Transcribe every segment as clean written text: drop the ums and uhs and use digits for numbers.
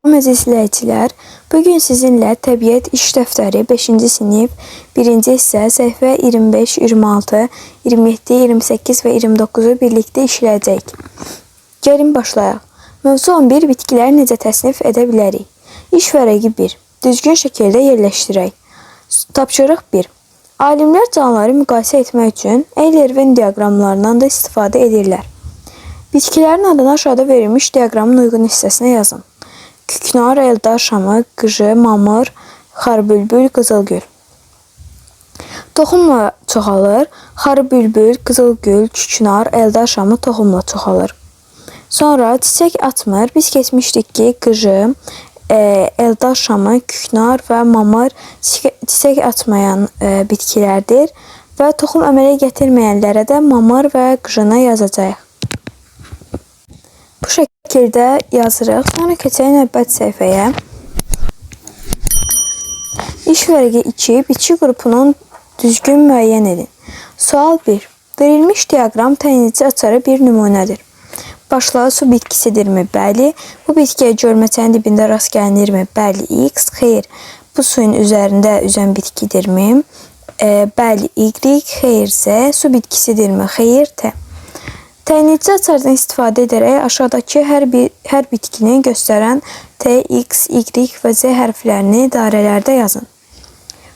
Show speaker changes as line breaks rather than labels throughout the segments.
Əziz izləyicilər, bugün sizinlə təbiət iş dəftəri 5-ci sinif 1-ci hissə səhifə 25, 26, 27, 28 və 29-u birlikdə işləyəcəyik. Gəlin başlayaq. Mövzu 11. Bitkiləri necə təsnif edə bilərik? İş vərəqi 1. Düzgün şəkildə yerləşdirək. Tapşırıq 1. Alimlər canlıları müqayisə etmək üçün Eyler-Venn diaqramlarından da istifadə edirlər. Bitkilərin adını aşağıda verilmiş diaqramın uyğun hissəsinə yazın. Küknar, eldar şamı, qıcı, mamır, xarı-bülbül, qızılgül. Toxumla çoxalır. Xarı-bülbül, qızılgül, küknar, eldar şamı toxumla çoxalır. Sonra çiçək atmır. Biz keçmişdik ki, qıcı, eldar şamı, küknar və mamır çiçək atmayan bitkilərdir və toxum əmələ gətirməyənlərə də mamır və qıcını yazacağıq. Bu şəkildə yazırıq. Sonra keçək növbəti səhifəyə. İş vərəqi 2. Bitki qrupunun düzgün müəyyən edin. Sual 1. Verilmiş diaqram tənedici açarı bir nümunədir. Başlığı su bitkisidirmi? Bəli. Bu bitkiyə gölməçənin dibində rast gəlinirmi? Bəli. X. Xeyr. Bu suyun üzərində üzən bitkidirmi? Bəli. Y. Xeyr. Z. Su bitkisidirmi? Xeyr. T. Tənedici açardan istifadə edərək aşağıdakı hər bitkini göstərən T, X, Y və Z hərflərini dairələrdə yazın.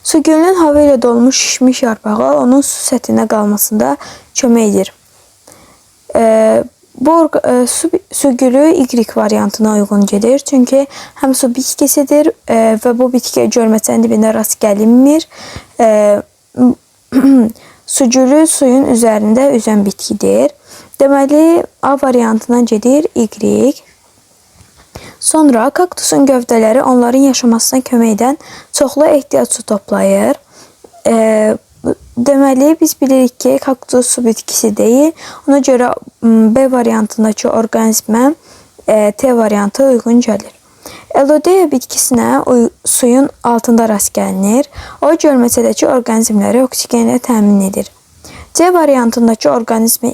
Su gülünün hava ilə dolmuş şişmiş yarpağı onun su səthinə qalmasında kömək edir. Su gülü Y variantına uyğun gedir. Çünki həm su bitkisidir və bu bitkiyə gölməçənin dibində rast gəlinmir. Su gülü suyun üzərində üzən bitkidir. Deməli, A variantına gedir Y. Sonra kaktusun gövdələri onların yaşamasına kömək edən çoxlu ehtiyac su toplayır. Deməli, biz bilirik ki, kaktus su bitkisi deyil. Ona görə B variantındakı orqanizmə T variantı uyğun gəlir. Elodeya bitkisinə suyun altında rast gəlinir. O, gölməçədəki orqanizmləri oksigenlə təmin edir. C variantındakı orqanizmə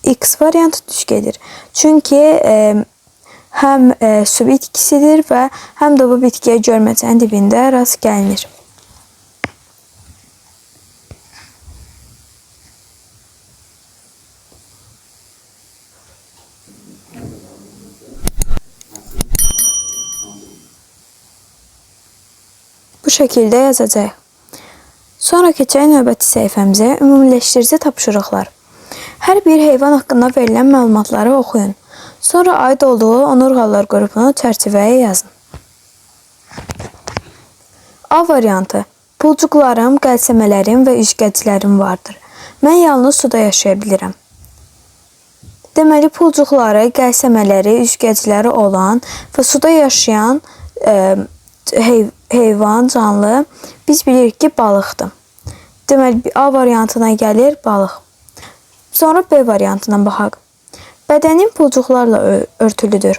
X variantı düz gedir. Çünki həm su bitkisidir və həm də bu bitkiyə gölməçənin dibində rast gəlinir. Bu şəkildə yazacağıq. Sonra keçək növbəti səhifəmizə. Ümumiləşdirici tapşırıqlar. Hər bir heyvan haqqında verilən məlumatları oxuyun. Sonra aid olduğu onurğalar qrupunu çərçivəyə yazın. A variantı. Pulcuqlarım, qəlsəmələrim və üzgəclərim vardır. Mən yalnız suda yaşaya bilirəm. Deməli, pulcuqları, qəlsəmələri, üzgəcləri olan və suda yaşayan heyvan, canlı biz bilirik ki, balıqdır. Deməli, A variantına gəlir balıq. Sonra B variantına baxaq. Bədənim pulcuqlarla örtülüdür.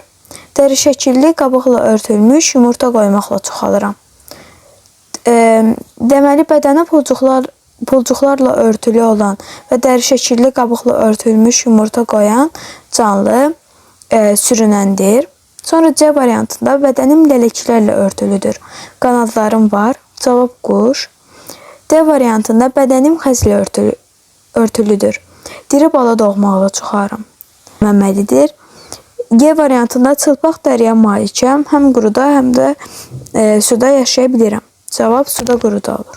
Dəri şəkilli qabıqla örtülmüş yumurta qoymaqla çoxalıram. Deməli, bədənə pulcuqlarla örtülü olan və dəri şəkilli qabıqla örtülmüş yumurta qoyan canlı sürünəndir. Sonra C variantında bədənim lələklərlə örtülüdür. Qanadlarım var. Cavab quş. D variantında bədənim xəzlə örtülüdür. Diri bala doğmaqla çoxarım. Məmməlidir. G variantında çılpaq dəriyə malikəm. Həm quruda, həm də suda yaşaya bilirəm. Cavab suda quruda olur.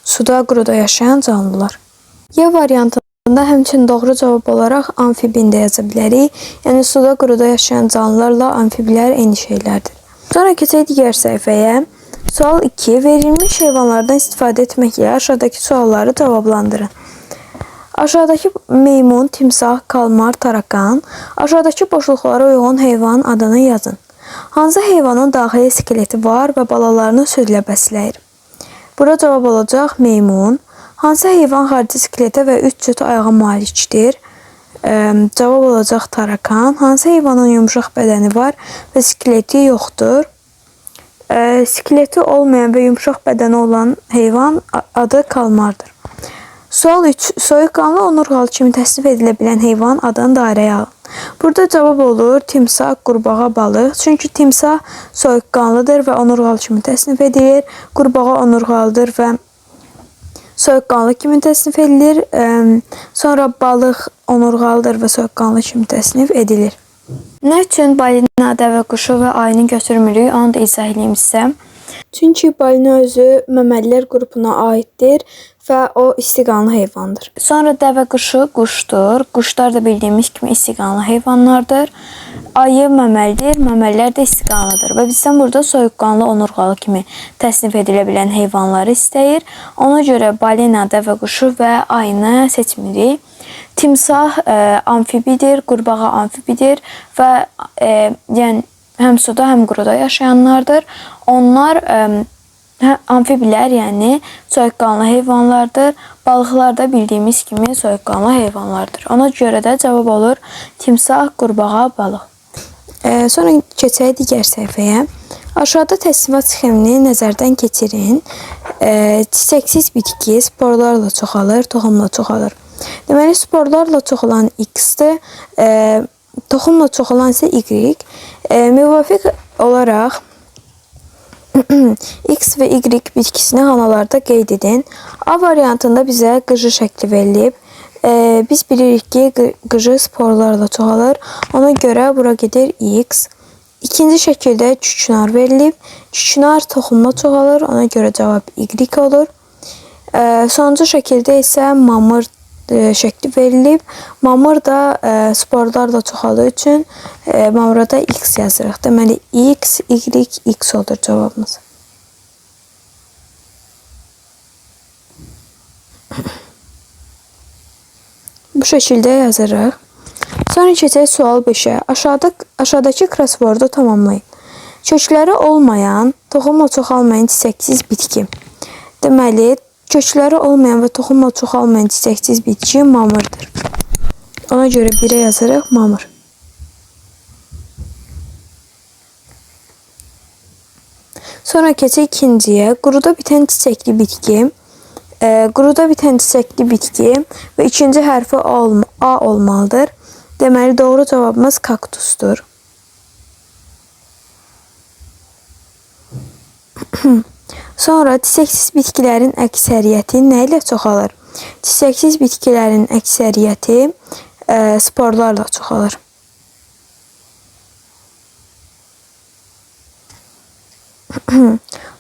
Suda quruda yaşayan canlılar. Y variantında həmçinin doğru cavab olaraq amfibin də yaza bilərik. Yəni suda quruda yaşayan canlılarla amfiblər eyni şeylərdir. Sonra keçək digər səhifəyə. Sual 2. Verilmiş heyvanlardan istifadə etməklə aşağıdakı sualları cavablandırın. Aşağıdakı meymun, timsah, kalmar, tarakan. Aşağıdakı boşluqlara uyğun heyvanın adını yazın. Hansı heyvanın daxili skeleti var və balalarını südlə bəsləyir? Bura cavab olacaq meymun. Hansı heyvan xarici skeletə və 3 cüt ayağa malikdir? Cavab olacaq tarakan. Hansı heyvanın yumuşaq bədəni var və skeleti yoxdur? Skeleti olmayan və yumuşaq bədəni olan heyvan adı kalmardır. Sual 3. Soyuqqanlı onurğalı kimi təsnif edilə bilən heyvan adını dairəyə alın. Burada cavab olur timsah, qurbağa, balıq. Çünki timsah soyuqqanlıdır və onurğalı kimi təsnif edilir. Qurbağa onurğalıdır və soyuqqanlı kimi təsnif edilir. Sonra balıq onurğalıdır və soyuqqanlı kimi təsnif edilir. Nə üçün balina, dəvə quşu və ayını götürmürük, onu da izah edeyim sizə. Çünki balina özü məməlilər qrupuna aiddir və o istiqanlı heyvandır. Sonra dəvə quşu quşdur. Quşlar da bildiyimiz kimi istiqanlı heyvanlardır. Ayı məməldir, məməllər də istiqanlıdır. Və bizdən burada soyuqqanlı, onurğalı kimi təsnif edilə bilən heyvanları istəyir. Ona görə balina, dəvə quşu və ayını seçmirik. Timsah amfibidir, qurbağa amfibidir və yəni həm suda, həm quruda yaşayanlardır. Onlar amfibilər, yəni soyuqqanlı heyvanlardır. Balıqlar da bildiyimiz kimi soyuqqanlı heyvanlardır. Ona görə də cavab olur timsah, qurbağa, balıq. Sonra keçək digər səhifəyə. Aşağıda təsnimat sxemini nəzərdən keçirin. Çiçəksiz bitki sporlarla çoxalır, toxumla çoxalır. Deməli, sporlarla çoxalan X-dir, toxumla çoxalan isə Y. Müvafiq olaraq X və Y bitkisini xanalarda qeyd edin. A variantında bizə qıcı şəkli verilib. Biz bilirik ki, qıcı sporlarla çoxalır. Ona görə bura gedir X. İkinci şəkildə çükünar verilib. Çükünar toxumla çoxalır. Ona görə cavab Y olur. Sonuncu şəkildə isə mamır şəkli verilib. Mamır da sporlarla çoxaldığı üçün mamıra da X yazırıq. Deməli, X, Y, X olur cavabımız. Bu şəkildə yazırıq. Sonra keçək sual 5-ə. Aşağıdakı crosswordu tamamlayın. Kökləri olmayan, toxumla çoxalmayan çiçəksiz bitki. Deməli, kökləri olmayan və toxumla çoxalmayan çiçəksiz bitki mamırdır. Ona görə 1-ə yazırıq mamır. Sonra keçək ikinciyə. Quruda bitən çiçəkli bitki. Quruda bitən çiçəkli bitki və ikinci hərfi A olmalıdır. Deməli, doğru cavabımız kaktusdur. Sonra çiçəksiz bitkilərin əksəriyyəti nə ilə çoxalır? Çiçəksiz bitkilərin əksəriyyəti sporlarla çoxalır.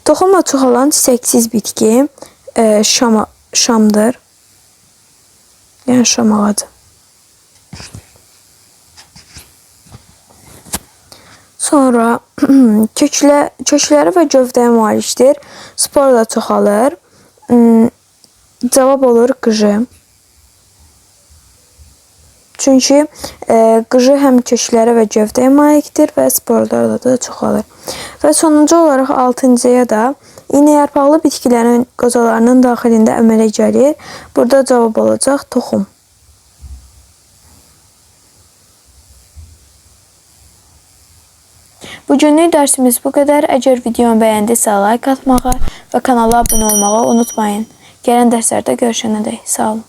Toxumla çoxalan çiçəksiz bitki şamdır. Yəni şam ağacı. Sonra kökləri və gövdəyə malikdir. Sporla çoxalır. Cavab olur qıcı. Çünki qıcı həm köklərə və gövdəyə malikdir və sporlarla da çoxalır. Və sonuncu olaraq 6-cıya da iynəyarpaqlı bitkilərin qocalarının daxilində əmələ gəlir. Burada cavab olacaq toxum. Bugünlük dərsimiz bu qədər. Əgər videomu bəyəndisə like atmağı və kanala abunə olmağı unutmayın. Gələn dərslərdə görüşənədək. Sağ olun.